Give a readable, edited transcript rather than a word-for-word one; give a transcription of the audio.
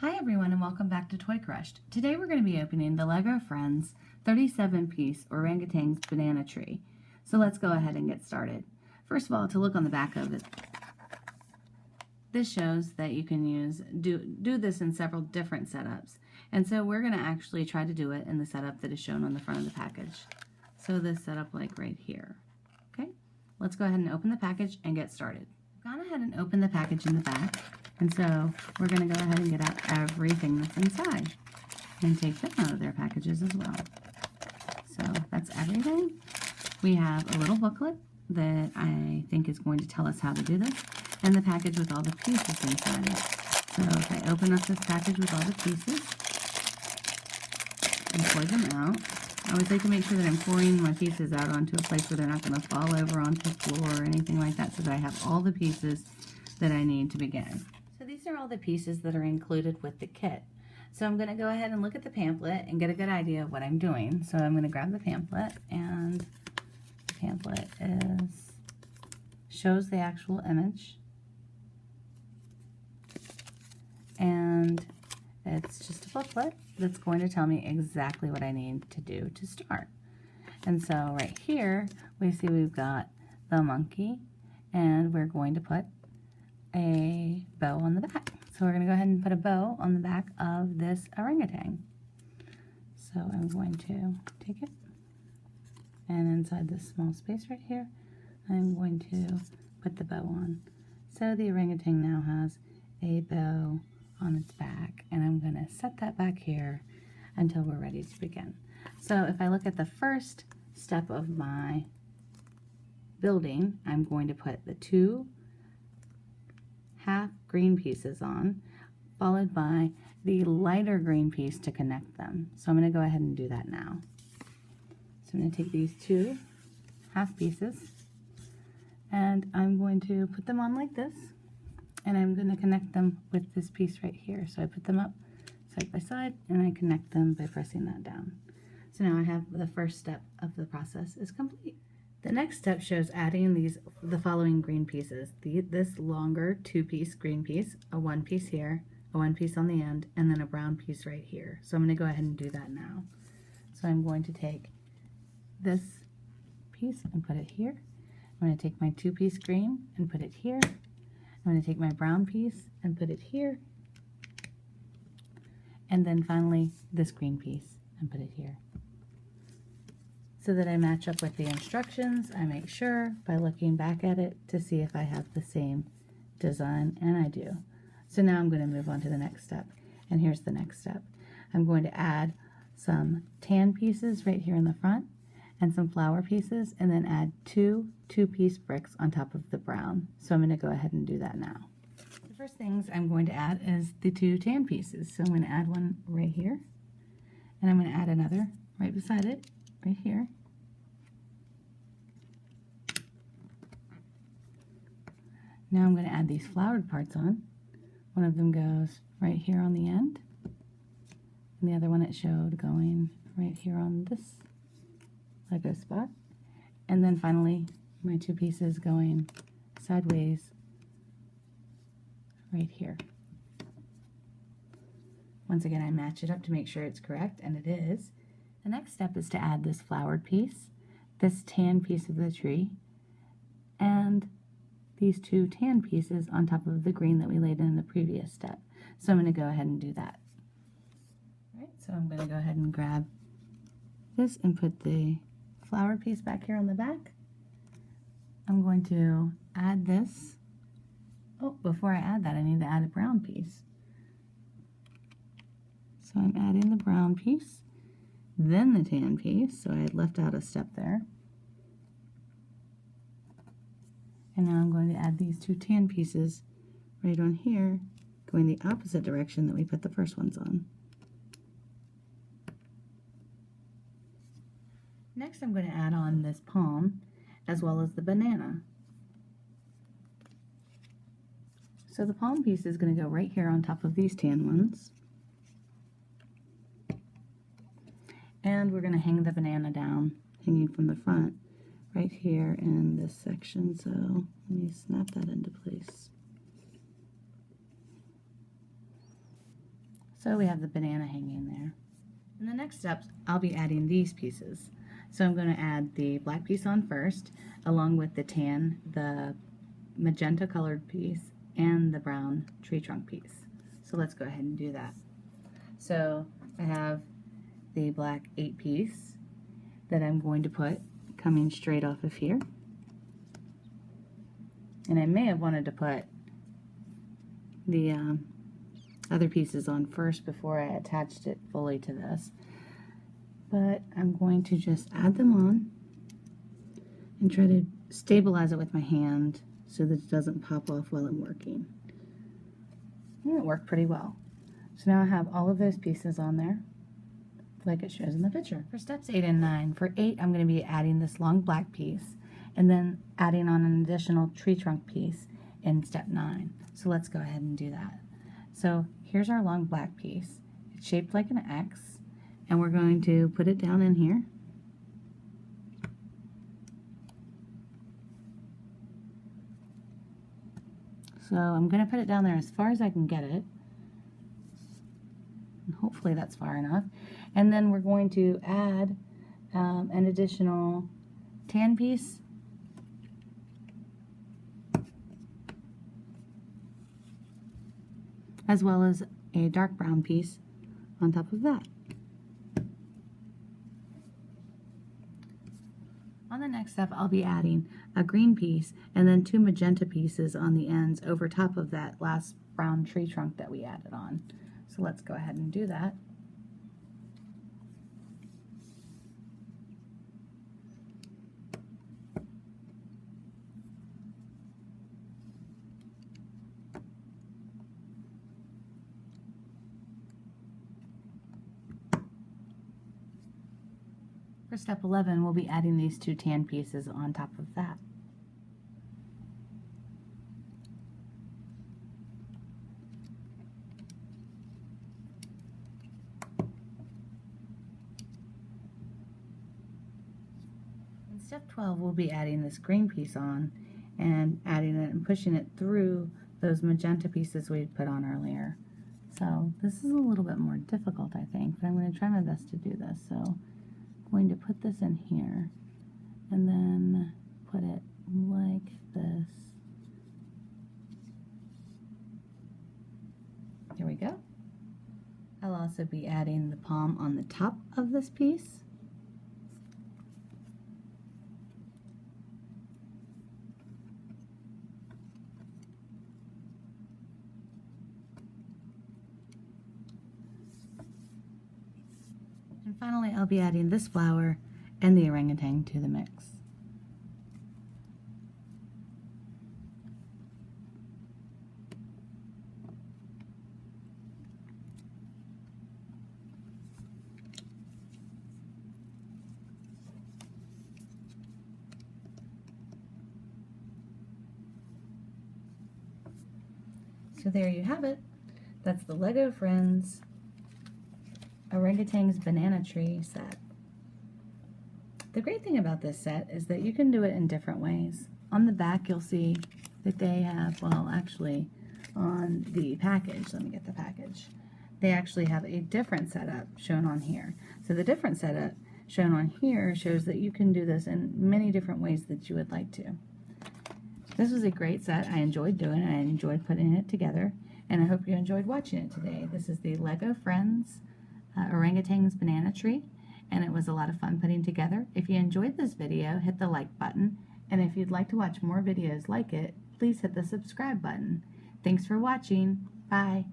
Hi everyone and welcome back to Toy Crushed. Today we're going to be opening the LEGO Friends 37-piece Orangutan's banana tree. So let's go ahead and get started. First of all, to look on the back of it, this shows that you can do this in several different setups. And so we're going to actually try to do it in the setup that is shown on the front of the package. So this setup like right here. Okay, let's go ahead and open the package and get started. I've gone ahead and opened the package in the back. And so we're going to go ahead and get out everything that's inside and take them out of their packages as well. So that's everything. We have a little booklet that I think is going to tell us how to do this, and the package with all the pieces inside it. So if I open up this package with all the pieces and pour them out, I always like to make sure that I'm pouring my pieces out onto a place where they're not going to fall over onto the floor or anything like that, so that I have all the pieces that I need to begin. So these are all the pieces that are included with the kit. So I'm going to go ahead and look at the pamphlet and get a good idea of what I'm doing. So I'm going to grab the pamphlet, and the pamphlet shows the actual image, and it's just a booklet that's going to tell me exactly what I need to do to start. And so right here we see we've got the monkey, and we're going to put a bow on the back. So we're going to go ahead and put a bow on the back of this orangutan. So I'm going to take it, and inside this small space right here, I'm going to put the bow on. So the orangutan now has a bow on its back, and I'm going to set that back here until we're ready to begin. So if I look at the first step of my building, I'm going to put the two half green pieces on, followed by the lighter green piece to connect them. So I'm going to go ahead and do that now. So I'm going to take these two half pieces, and I'm going to put them on like this, and I'm going to connect them with this piece right here. So I put them up side by side, and I connect them by pressing that down. So now I have the first step of the process is complete. The next step shows adding the following green pieces. This longer 2-piece green piece, a 1 piece here, a 1 piece on the end, and then a brown piece right here. So I'm going to go ahead and do that now. So I'm going to take this piece and put it here. I'm going to take my 2-piece green and put it here. I'm going to take my brown piece and put it here. And then finally this green piece and put it here. So that I match up with the instructions, I make sure by looking back at it to see if I have the same design, and I do. So now I'm going to move on to the next step, and here's the next step. I'm going to add some tan pieces right here in the front and some flower pieces, and then add two 2-piece bricks on top of the brown. So I'm going to go ahead and do that now. The first things I'm going to add is the 2 tan pieces. So I'm going to add one right here, and I'm going to add another right beside it, right here. Now I'm going to add these flowered parts on. One of them goes right here on the end, and the other one it showed going right here on this Lego spot. And then finally my 2 pieces going sideways right here. Once again, I match it up to make sure it's correct, and it is. The next step is to add this flowered piece, this tan piece of the tree, and these 2 tan pieces on top of the green that we laid in the previous step. So I'm going to go ahead and do that. All right, so I'm going to go ahead and grab this and put the flower piece back here on the back. I'm going to add this. Oh, before I add that, I need to add a brown piece. So I'm adding the brown piece, then the tan piece, so I had left out a step there. And now I'm going to add these 2 tan pieces right on here, going the opposite direction that we put the first ones on. Next I'm going to add on this palm as well as the banana. So the palm piece is going to go right here on top of these tan ones. And we're going to hang the banana down, hanging from the front, right here in this section. So let me snap that into place. So we have the banana hanging there. In the next steps, I'll be adding these pieces. So I'm going to add the black piece on first, along with the magenta colored piece, and the brown tree trunk piece. So let's go ahead and do that. So I have the black 8 piece that I'm going to put coming straight off of here. And I may have wanted to put the other pieces on first before I attached it fully to this. But I'm going to just add them on and try to stabilize it with my hand so that it doesn't pop off while I'm working. And it worked pretty well. So now I have all of those pieces on there like it shows in the picture. For steps 8 and 9, for 8 I'm going to be adding this long black piece and then adding on an additional tree trunk piece in step 9. So let's go ahead and do that. So here's our long black piece. It's shaped like an X, and we're going to put it down in here. So I'm going to put it down there as far as I can get it. And hopefully that's far enough. And then we're going to add an additional tan piece. As well as a dark brown piece on top of that. On the next step, I'll be adding a green piece and then 2 magenta pieces on the ends over top of that last brown tree trunk that we added on. So let's go ahead and do that. For step 11, we'll be adding these 2 tan pieces on top of that. In step 12, we'll be adding this green piece on and adding it and pushing it through those magenta pieces we put on earlier. So this is a little bit more difficult, I think, but I'm going to try my best to do this. So going to put this in here and then put it like this. There we go. I'll also be adding the palm on the top of this piece. And finally, I'll be adding this flower and the orangutan to the mix. So there you have it. That's the Lego Friends Orangutan's Banana Tree set. The great thing about this set is that you can do it in different ways. On the back you'll see that they have, well actually on the package, let me get the package, they actually have a different setup shown on here. So the different setup shown on here shows that you can do this in many different ways that you would like to. This was a great set. I enjoyed doing it. I enjoyed putting it together, and I hope you enjoyed watching it today. This is the Lego Friends Orangutan's Banana Tree, and it was a lot of fun putting together. If you enjoyed this video, hit the like button, and if you'd like to watch more videos like it, please hit the subscribe button. Thanks for watching. Bye.